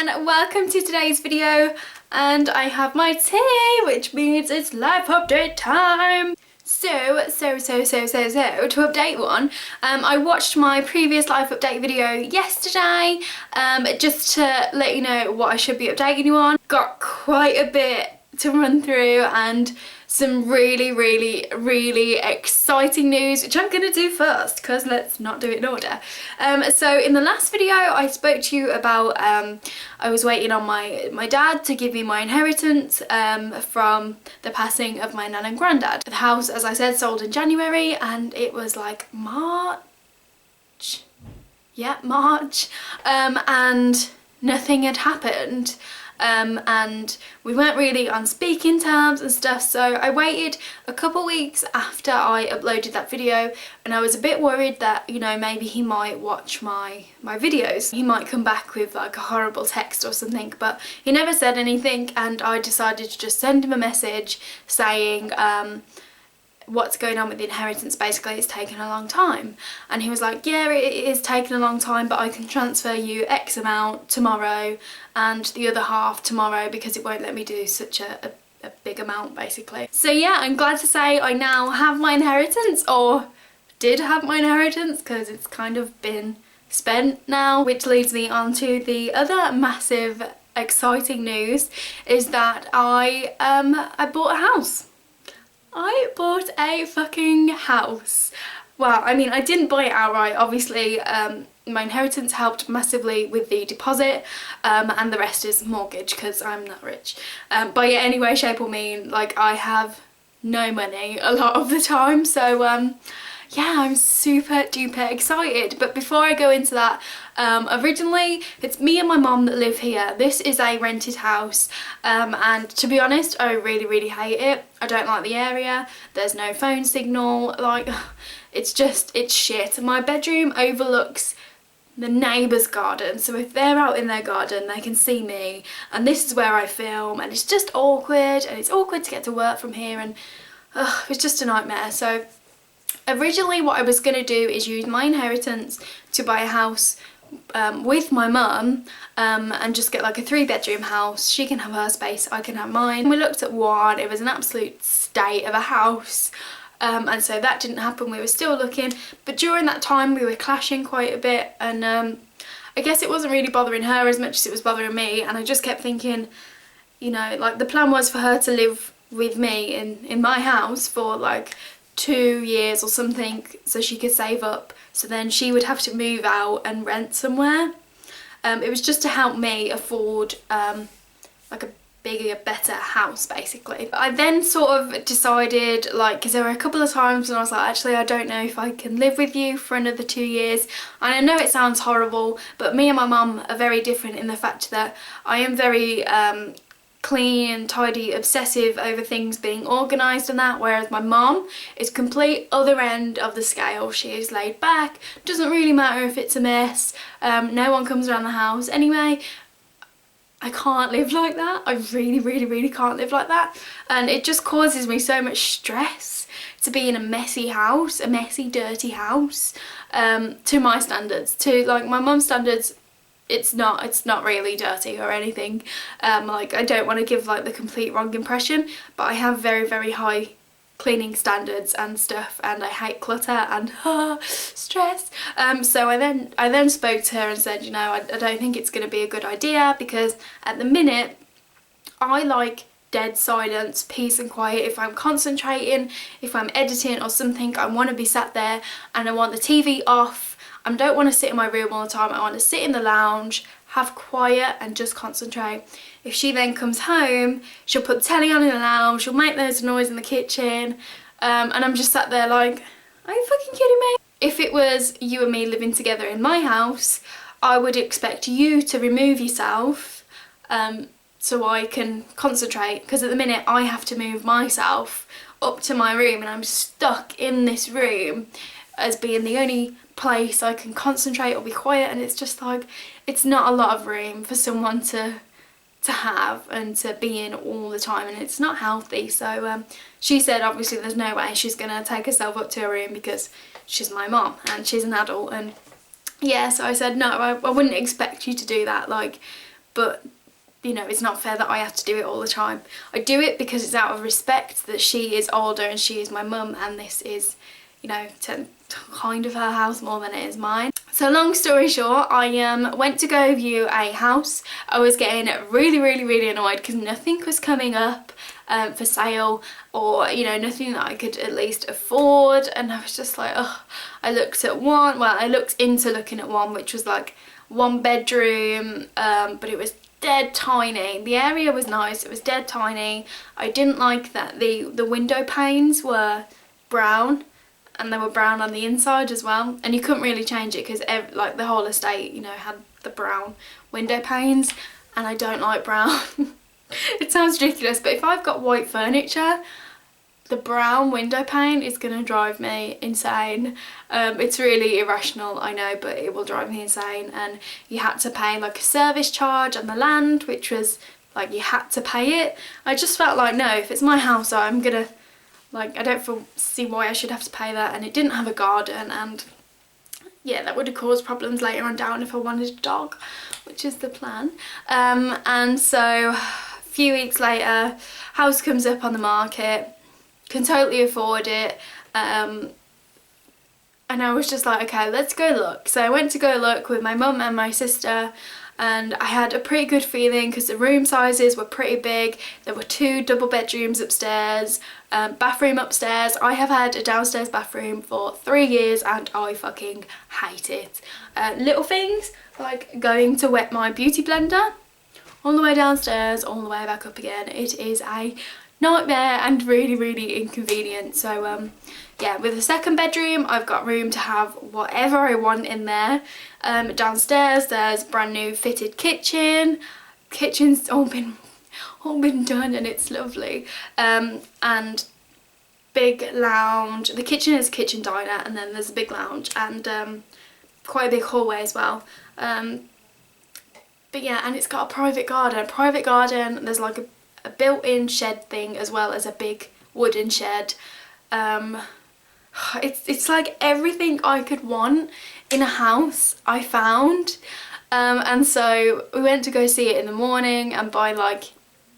and welcome to today's video. And I have my tea, which means it's life update time. So to update one, I watched my previous life update video yesterday, just to let you know what I should be updating you on. Got quite a bit to run through and some really exciting news, which I'm gonna do first because let's not do it in order. So in the last video I spoke to you about I was waiting on my dad to give me my inheritance from the passing of my nan and granddad. The house, as I said, sold in January and it was like March, and nothing had happened. And we weren't really on speaking terms and stuff, so I waited a couple weeks after I uploaded that video, and I was a bit worried that, you know, maybe he might watch my videos. He might come back with like a horrible text or something, but he never said anything, and I decided to just send him a message saying what's going on with the inheritance. Basically, it's taken a long time. And he was like, yeah, it is taking a long time, but I can transfer you X amount tomorrow and the other half tomorrow because it won't let me do such a big amount, basically. So yeah, I'm glad to say I now have my inheritance, or did have my inheritance, because it's kind of been spent now. Which leads me on to the other massive exciting news, is that I bought a house. I bought a fucking house. Well, I mean, I didn't buy it outright. Obviously, my inheritance helped massively with the deposit, and the rest is mortgage because I'm not rich. By any way, shape or mean, like, I have no money a lot of the time. So, yeah, I'm super duper excited. But before I go into that, originally it's me and my mom that live here. This is a rented house, and to be honest, I really hate it. I don't like the area. There's no phone signal, like, it's shit. My bedroom overlooks the neighbour's garden, so if they're out in their garden they can see me, and this is where I film, and it's just awkward, and it's awkward to get to work from here, and it's just a nightmare. So originally what I was going to do is use my inheritance to buy a house with my mum, and just get like a 3-bedroom house. She can have her space, I can have mine. We looked at one, it was an absolute state of a house, and so that didn't happen. We were still looking, but during that time we were clashing quite a bit, and I guess it wasn't really bothering her as much as it was bothering me, and I just kept thinking, you know, like, the plan was for her to live with me in my house for like 2 years or something, so she could save up, so then she would have to move out and rent somewhere. It was just to help me afford like a bigger, better house, basically. I then sort of decided, like, because there were a couple of times when I was like, actually I don't know if I can live with you for another 2 years. And I know it sounds horrible, but me and my mum are very different in the fact that I am very clean and tidy, obsessive over things being organised and that, whereas my mom is complete other end of the scale. She is laid back, doesn't really matter if it's a mess, no one comes around the house. Anyway, I can't live like that. I really can't live like that, and it just causes me so much stress to be in a messy house, a messy, dirty house, to my standards. To, like, my mum's standards, it's not really dirty or anything. Like, I don't want to give like the complete wrong impression, but I have very high cleaning standards and stuff, and I hate clutter and stress. So I then spoke to her and said, you know, I don't think it's going to be a good idea, because at the minute I like dead silence, peace and quiet. If I'm concentrating, if I'm editing or something, I want to be sat there and I want the TV off. I don't want to sit in my room all the time. I want to sit in the lounge, have quiet and just concentrate. If she then comes home, she'll put the telly on in the lounge, she'll make loads of noise in the kitchen, and I'm just sat there like, are you fucking kidding me? If it was you and me living together in my house, I would expect you to remove yourself so I can concentrate, because at the minute I have to move myself up to my room, and I'm stuck in this room as being the only place I can concentrate or be quiet, and it's just like, it's not a lot of room for someone to have and to be in all the time, and it's not healthy. So she said obviously there's no way she's gonna take herself up to her room because she's my mom and she's an adult, and yeah, so I said no, I wouldn't expect you to do that. Like, but you know, it's not fair that I have to do it all the time. I do it because it's out of respect that she is older and she is my mum, and this is, you know, kind of her house more than it is mine. So long story short, I went to go view a house. I was getting really annoyed because nothing was coming up for sale, or you know, nothing that I could at least afford, and I was just like, oh. I looked at one, well, I looked into looking at one which was like 1 bedroom, but it was dead tiny. The area was nice, it was dead tiny. I didn't like that the window panes were brown, and they were brown on the inside as well, and you couldn't really change it because like the whole estate, you know, had the brown window panes, and I don't like brown. It sounds ridiculous, but if I've got white furniture, the brown window pane is going to drive me insane. It's really irrational, I know, but it will drive me insane. And you had to pay like a service charge on the land, which was like, you had to pay it. I just felt like, no, if it's my house, I'm gonna, like, I don't see why I should have to pay that. And it didn't have a garden, and yeah, that would have caused problems later on down if I wanted a dog, which is the plan. And so a few weeks later, house comes up on the market, can totally afford it, and I was just like, okay, let's go look. So I went to go look with my mum and my sister, and I had a pretty good feeling because the room sizes were pretty big. There were 2 double bedrooms upstairs, bathroom upstairs. I have had a downstairs bathroom for 3 years and I fucking hate it. Little things like going to wet my beauty blender all the way downstairs, all the way back up again. It is a nightmare and really inconvenient. So yeah, with the 2nd bedroom I've got room to have whatever I want in there. Downstairs there's brand new fitted kitchen's all been done and it's lovely, and big lounge. The kitchen is a kitchen diner, and then there's a big lounge and quite a big hallway as well. But yeah, and it's got a private garden. There's like a built-in shed thing as well as a big wooden shed. It's like everything I could want in a house I found, and so we went to go see it in the morning, and by like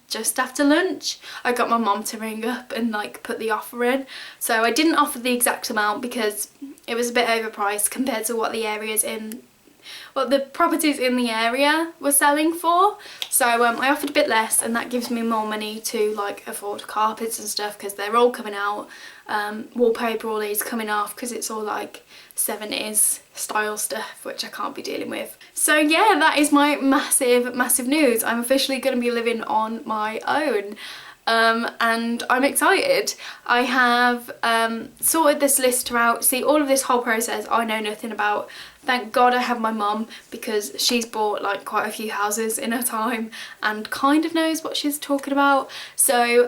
just after lunch I got my mom to ring up and like put the offer in. So I didn't offer the exact amount because it was a bit overpriced compared to what the properties in the area were selling for. So I offered a bit less, and that gives me more money to like afford carpets and stuff because they're all coming out. Wallpaper all these coming off because it's all like 70s style stuff, which I can't be dealing with. So yeah, that is my massive news. I'm officially going to be living on my own. And I'm excited. I have sorted this solicitor out. See, all of this whole process I know nothing about. Thank God I have my mum, because she's bought like quite a few houses in her time and kind of knows what she's talking about. So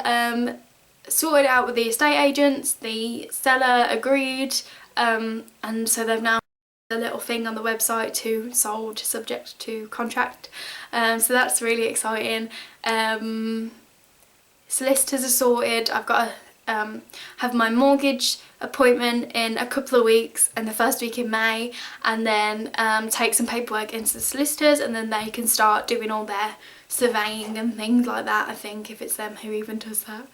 sorted out with the estate agents, the seller agreed, and so they've now a little thing on the website to sold subject to contract, so that's really exciting. Solicitors are sorted. I've got to have my mortgage appointment in a couple of weeks, and the first week in May, and then take some paperwork into the solicitors, and then they can start doing all their surveying and things like that. I think, if it's them who even does that.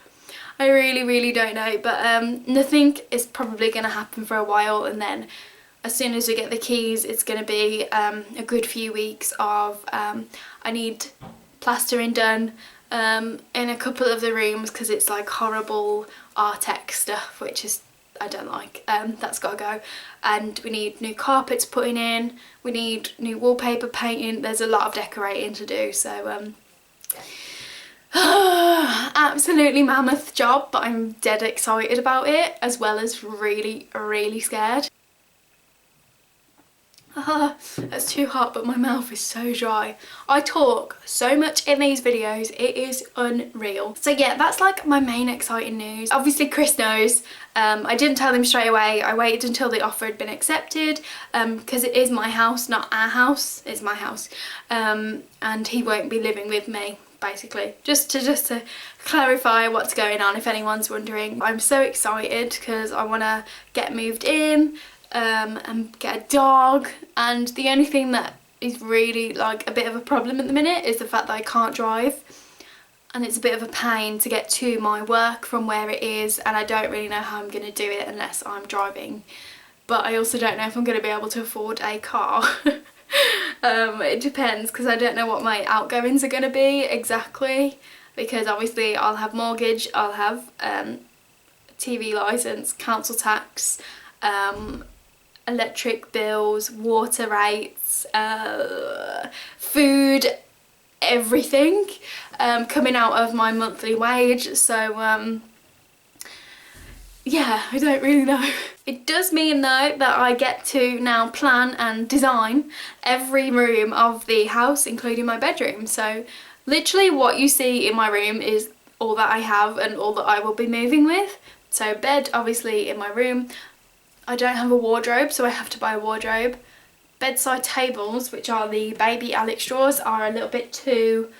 I really don't know, but nothing is probably going to happen for a while, and then as soon as we get the keys it's going to be a good few weeks of I need plastering done in a couple of the rooms because it's like horrible Artex stuff, which is I don't like. That's got to go, and we need new carpets putting in, we need new wallpaper painting. There's a lot of decorating to do, so absolutely mammoth job, but I'm dead excited about it, as well as really scared. That's too hot, but my mouth is so dry. I talk so much in these videos, it is unreal. So yeah, that's like my main exciting news. Obviously Chris knows. I didn't tell him straight away. I waited until the offer had been accepted, because it is my house, not our house. It's my house, and he won't be living with me, basically. Just to clarify what's going on, if anyone's wondering. I'm so excited because I want to get moved in and get a dog, and the only thing that is really like a bit of a problem at the minute, is the fact that I can't drive, and it's a bit of a pain to get to my work from where it is, and I don't really know how I'm going to do it unless I'm driving. But I also don't know if I'm going to be able to afford a car. It depends, because I don't know what my outgoings are going to be exactly, because obviously I'll have mortgage, I'll have TV licence, council tax, electric bills, water rates, food, everything coming out of my monthly wage. So yeah, I don't really know. It does mean though that I get to now plan and design every room of the house, including my bedroom. So literally what you see in my room is all that I have and all that I will be moving with. So bed obviously in my room. I don't have a wardrobe, so I have to buy a wardrobe. Bedside tables, which are the baby Alex straws, are a little bit too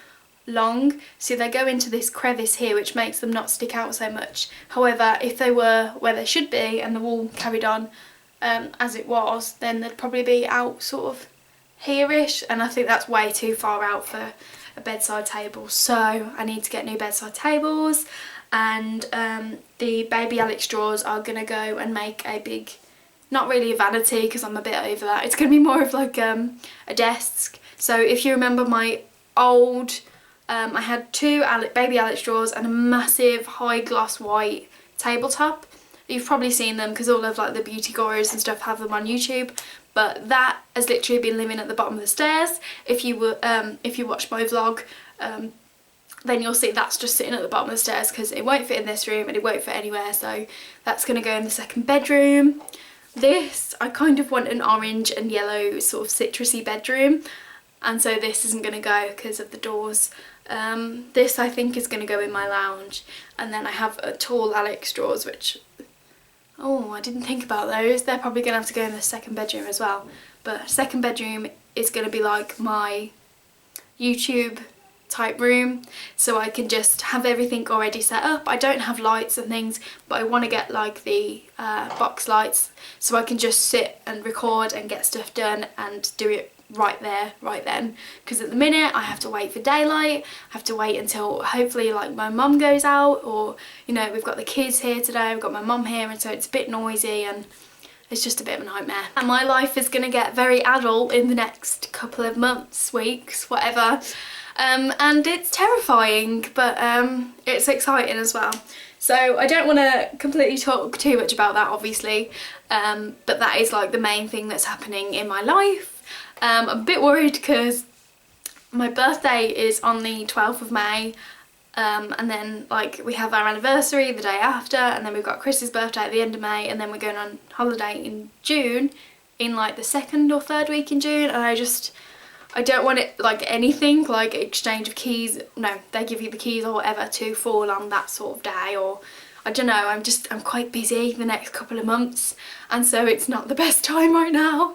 long, so they go into this crevice here, which makes them not stick out so much. However, if they were where they should be and the wall carried on as it was, then they'd probably be out sort of here-ish, and I think that's way too far out for a bedside table. So I need to get new bedside tables, and the baby Alex straws are gonna go and make a big, not really a vanity because I'm a bit over that, it's gonna be more of like a desk. So if you remember my old I had two baby Alex straws and a massive high gloss white tabletop. You've probably seen them because all of like the beauty gurus and stuff have them on YouTube. But that has literally been living at the bottom of the stairs. If you watch my vlog, then you'll see that's just sitting at the bottom of the stairs because it won't fit in this room and it won't fit anywhere. So that's going to go in the second bedroom. This, I kind of want an orange and yellow sort of citrusy bedroom, and so this isn't going to go because of the doors. This I think is going to go in my lounge, and then I have a tall Alex straws, which, oh, I didn't think about those. They're probably going to have to go in the second bedroom as well. But second bedroom is going to be like my YouTube type room, so I can just have everything already set up. I don't have lights and things, but I want to get like the box lights so I can just sit and record and get stuff done and do it right there, right then, because at the minute I have to wait for daylight, I have to wait until hopefully like my mum goes out, or you know, we've got the kids here today, we've got my mum here, and so it's a bit noisy and it's just a bit of a nightmare. And my life is going to get very adult in the next couple of months, weeks, whatever, and it's terrifying, but it's exciting as well. So I don't want to completely talk too much about that obviously, but that is like the main thing that's happening in my life. I'm a bit worried because my birthday is on the 12th of May, and then like we have our anniversary the day after, and then we've got Chris's birthday at the end of May, and then we're going on holiday in June, in like the 2nd or 3rd week in June, and I don't want it like anything like exchange of keys, no, they give you the keys or whatever to fall on that sort of day, or I don't know, I'm quite busy the next couple of months, and so it's not the best time right now.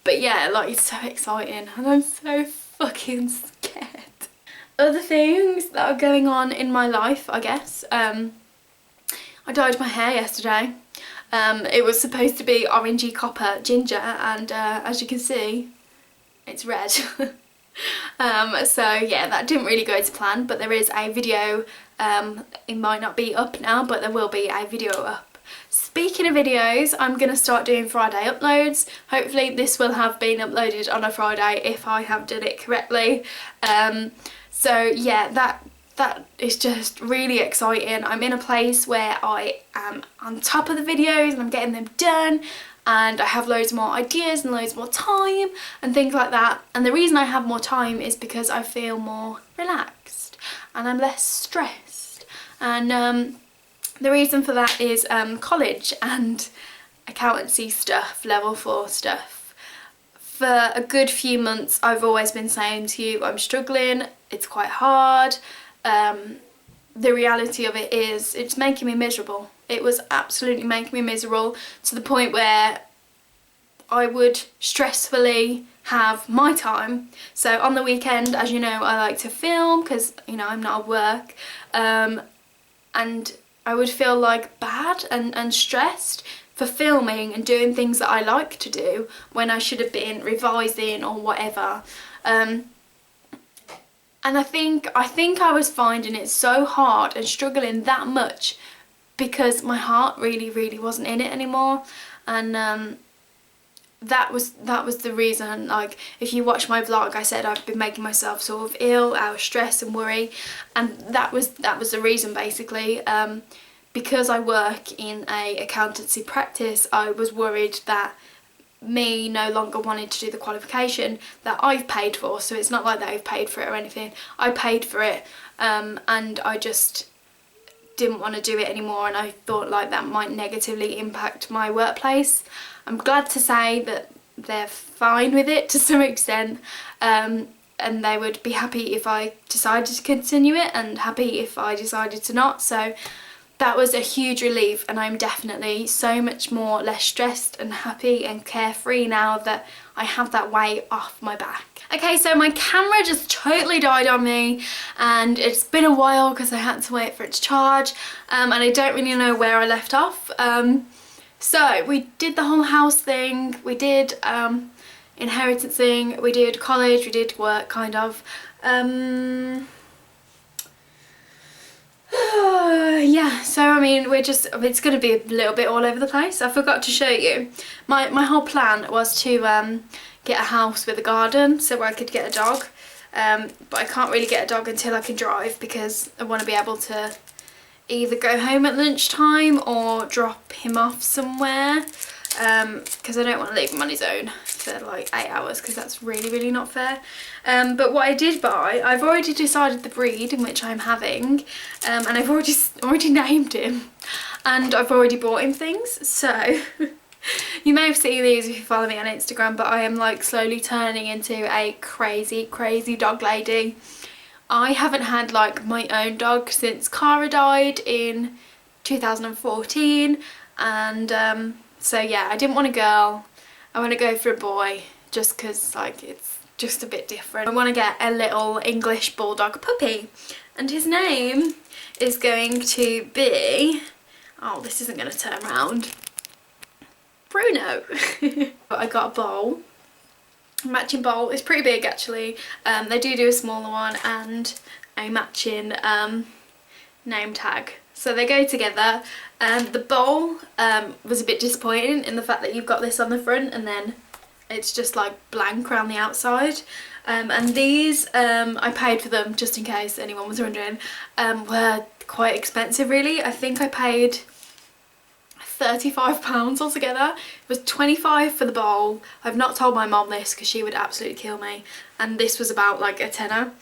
But yeah, like it's so exciting and I'm so fucking scared. Other things that are going on in my life, I guess. I dyed my hair yesterday. It was supposed to be orangey copper ginger, and as you can see, it's red. So yeah, that didn't really go to plan, but there is a video. It might not be up now, but there will be a video up. Speaking of videos, I'm going to start doing Friday uploads. Hopefully this will have been uploaded on a Friday if I have done it correctly. So yeah, that is just really exciting. I'm in a place where I am on top of the videos and I'm getting them done, and I have loads more ideas and loads more time and things like that. And the reason I have more time is because I feel more relaxed and I'm less stressed. And the reason for that is college and accountancy stuff, level 4 stuff. For a good few months I've always been saying to you, I'm struggling, it's quite hard. The reality of it is it's making me miserable. It was absolutely making me miserable to the point where I would stressfully have my time. So on the weekend, as you know, I like to film because, you know, I'm not at work, and I would feel like bad and stressed for filming and doing things that I like to do when I should have been revising or whatever. And I think I was finding it so hard and struggling that much because my heart really wasn't in it anymore. And that was the reason. Like, if you watch my vlog, I said I've been making myself sort of ill out of stress and worry, and that was the reason basically. Because I work in a accountancy practice, I was worried that me no longer wanting to do the qualification that I've paid for, so it's not like they've paid for it or anything, I paid for it, and I just didn't want to do it anymore, and I thought like that might negatively impact my workplace. I'm glad to say that they're fine with it to some extent, and they would be happy if I decided to continue it and happy if I decided to not. So that was a huge relief, and I'm definitely so much more less stressed and happy and carefree now that I have that weight off my back. Okay, so my camera just totally died on me, and it's been a while because I had to wait for it to charge, and I don't really know where I left off. So we did the whole house thing, we did inheritance thing, we did college, we did work kind of. Yeah, so I mean, it's going to be a little bit all over the place. I forgot to show you. My whole plan was to get a house with a garden so where I could get a dog. But I can't really get a dog until I can drive, because I want to be able to either go home at lunchtime or drop him off somewhere. Because I don't want to leave him on his own for like 8 hours, because that's really not fair. But what I did buy, I've already decided the breed in which I'm having, and I've already named him, and I've already bought him things. So you may have seen these if you follow me on Instagram, but I am like slowly turning into a crazy dog lady. I haven't had like my own dog since Cara died in 2014, and so yeah, I didn't want a girl, I want to go for a boy, just because like it's just a bit different. I want to get a little English bulldog puppy, and his name is going to be, oh, this isn't going to turn around, Bruno. I got a bowl, a matching bowl. It's pretty big actually. They do a smaller one and a matching name tag, so they go together. The bowl was a bit disappointing in the fact that you've got this on the front and then it's just like blank around the outside. And these, I paid for them just in case anyone was wondering, were quite expensive really. I think I paid £35 altogether. It was £25 for the bowl. I've not told my mom this because she would absolutely kill me, and this was about like a tenner.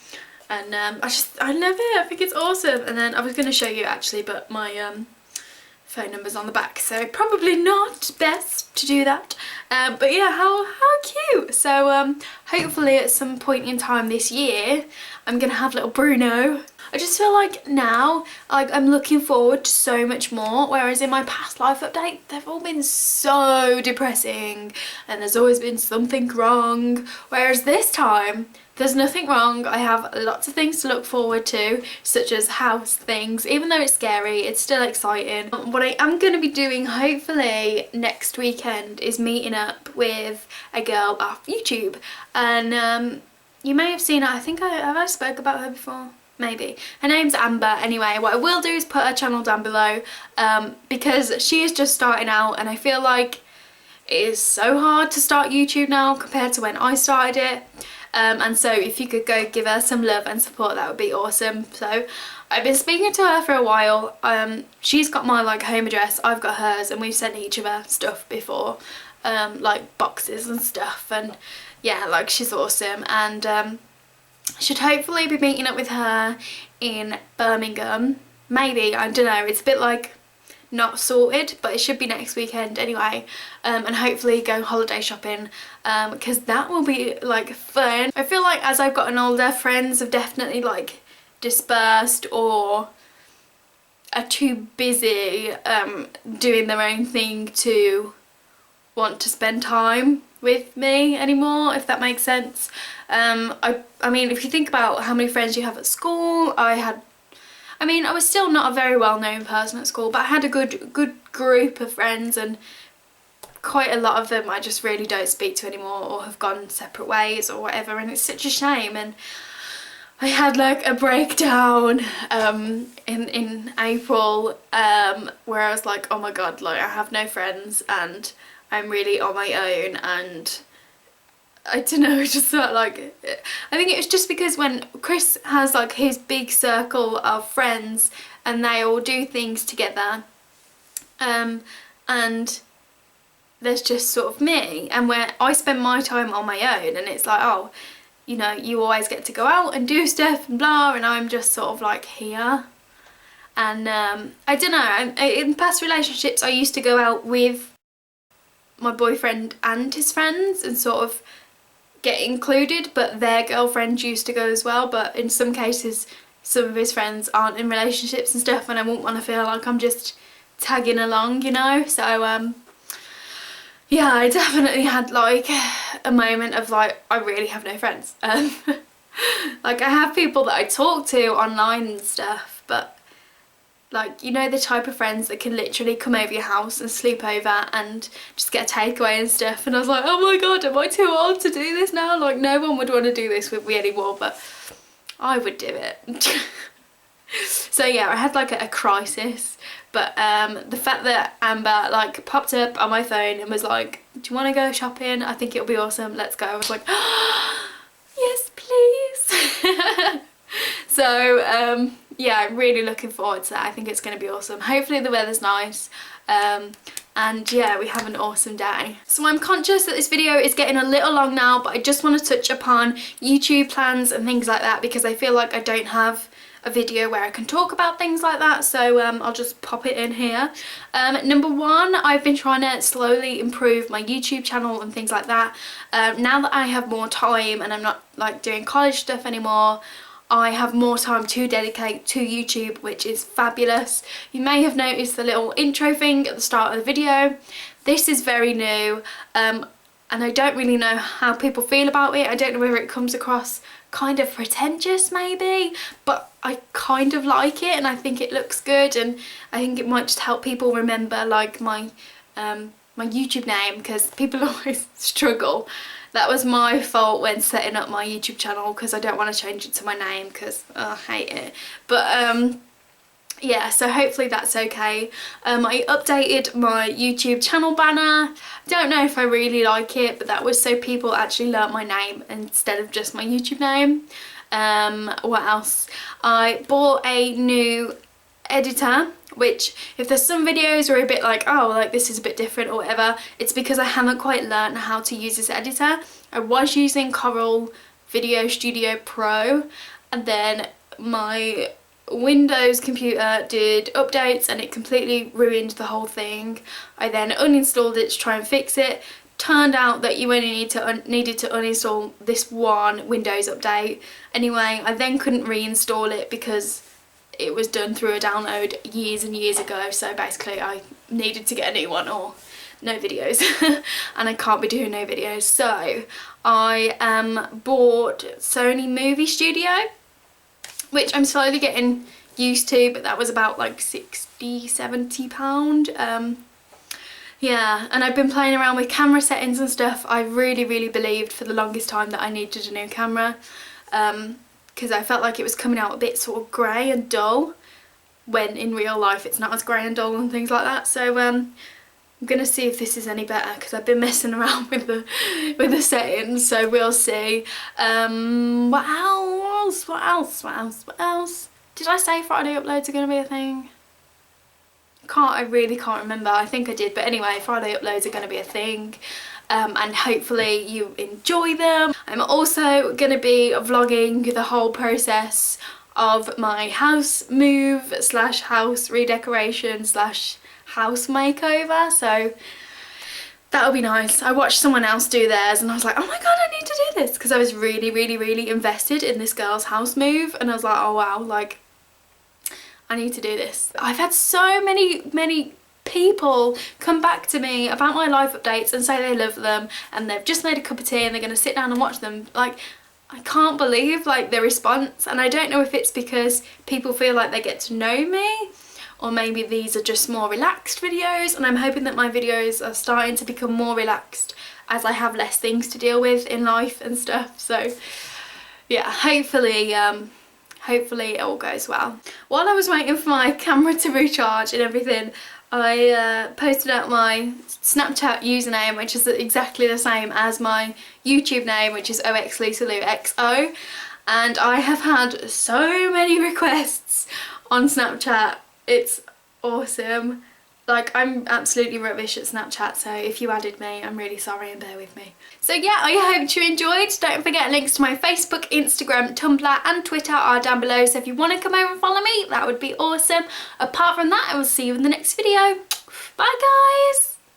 And I love it, I think it's awesome. And then I was going to show you actually, but my phone number's on the back, so probably not best to do that. But yeah, how cute. So hopefully at some point in time this year I'm gonna have little Bruno. I just feel like now, like, I'm looking forward to so much more, whereas in my past life update they've all been so depressing and there's always been something wrong, whereas this time there's nothing wrong. I have lots of things to look forward to, such as house things. Even though it's scary, it's still exciting. What I am going to be doing hopefully next weekend is meeting up with a girl off YouTube, and you may have seen her. I think I spoke about her before. Maybe. Her name's Amber. Anyway, what I will do is put her channel down below, because she is just starting out, and I feel like it is so hard to start YouTube now compared to when I started it. And so if you could go give her some love and support, that would be awesome. So I've been speaking to her for a while. She's got my like home address, I've got hers, and we've sent each other stuff before, like boxes and stuff, and yeah, like she's awesome. And should hopefully be meeting up with her in Birmingham, maybe, I don't know, it's a bit like not sorted, but it should be next weekend anyway. And hopefully go holiday shopping, because that will be like fun. I feel like as I've gotten older, friends have definitely like dispersed or are too busy doing their own thing to want to spend time with me anymore, if that makes sense. I mean, if you think about how many friends you have at school, I I mean, I was still not a very well-known person at school, but I had a good group of friends, and quite a lot of them I just really don't speak to anymore or have gone separate ways or whatever, and it's such a shame. And I had like a breakdown in April where I was like, oh my god, like I have no friends and I'm really on my own, and I don't know, it just felt like, I think it was just because when Chris has like his big circle of friends and they all do things together, and there's just sort of me, and where I spend my time on my own, and it's like, oh, you know, you always get to go out and do stuff and blah, and I'm just sort of like here. And I don't know, in past relationships I used to go out with my boyfriend and his friends and sort of get included, but their girlfriends used to go as well. But in some cases some of his friends aren't in relationships and stuff, and I wouldn't want to feel like I'm just tagging along, you know. So yeah, I definitely had like a moment of like, I really have no friends. Like I have people that I talk to online and stuff, but like, you know, the type of friends that can literally come over your house and sleep over and just get a takeaway and stuff. And I was like, oh my god, am I too old to do this now? Like no one would want to do this with me anymore, but I would do it. So yeah, I had like a crisis. But the fact that Amber like popped up on my phone and was like, do you want to go shopping? I think it'll be awesome, let's go. I was like, oh, yes please. So yeah, I'm really looking forward to that. I think it's going to be awesome. Hopefully the weather's nice. And yeah, we have an awesome day. So I'm conscious that this video is getting a little long now, but I just want to touch upon YouTube plans and things like that, because I feel like I don't have a video where I can talk about things like that, so I'll just pop it in here. Number one, I've been trying to slowly improve my YouTube channel and things like that. Now that I have more time and I'm not like doing college stuff anymore, I have more time to dedicate to YouTube, which is fabulous. You may have noticed the little intro thing at the start of the video. This is very new, and I don't really know how people feel about it. I don't know whether it comes across kind of pretentious maybe, but I kind of like it and I think it looks good, and I think it might just help people remember like my my YouTube name, because people always struggle. That was my fault when setting up my YouTube channel, because I don't want to change it to my name because I hate it. But yeah, so hopefully that's okay. I updated my YouTube channel banner. Don't know if I really like it, but that was so people actually learnt my name instead of just my YouTube name. What else? I bought a new editor, which if there's some videos where a bit like, oh, like this is a bit different or whatever, it's because I haven't quite learned how to use this editor. I was using Corel Video Studio Pro, and then my Windows computer did updates and it completely ruined the whole thing. I then uninstalled it to try and fix it. Turned out that you only needed to uninstall this one Windows update. Anyway, I then couldn't reinstall it because it was done through a download years and years ago, so basically I needed to get a new one or no videos. And I can't be doing no videos, so I bought Sony Movie Studio, which I'm slowly getting used to, but that was about like £60–70. Yeah, and I've been playing around with camera settings and stuff. I really believed for the longest time that I needed a new camera, because I felt like it was coming out a bit sort of grey and dull, when in real life it's not as grey and dull and things like that. So I'm gonna see if this is any better, because I've been messing around with the settings, so we'll see. What else? Did I say Friday uploads are gonna be a thing? I really can't remember. I think I did, but anyway, Friday uploads are going to be a thing, and hopefully you enjoy them. I'm also going to be vlogging the whole process of my house move / house redecoration / house makeover, so that'll be nice. I watched someone else do theirs and I was like, oh my god, I need to do this, because I was really invested in this girl's house move, and I was like, oh wow, like I need to do this. I've had so many people come back to me about my life updates and say they love them and they've just made a cup of tea and they're going to sit down and watch them. Like, I can't believe like the response, and I don't know if it's because people feel like they get to know me, or maybe these are just more relaxed videos, and I'm hoping that my videos are starting to become more relaxed as I have less things to deal with in life and stuff. So yeah, hopefully it all goes well. While I was waiting for my camera to recharge and everything, I posted out my Snapchat username, which is exactly the same as my YouTube name, which is oxlisalouxo, and I have had so many requests on Snapchat. It's awesome. Like, I'm absolutely rubbish at Snapchat, so if you added me, I'm really sorry and bear with me. So yeah, I hope you enjoyed. Don't forget, links to my Facebook, Instagram, Tumblr and Twitter are down below, so if you want to come over and follow me, that would be awesome. Apart from that, I will see you in the next video. Bye guys!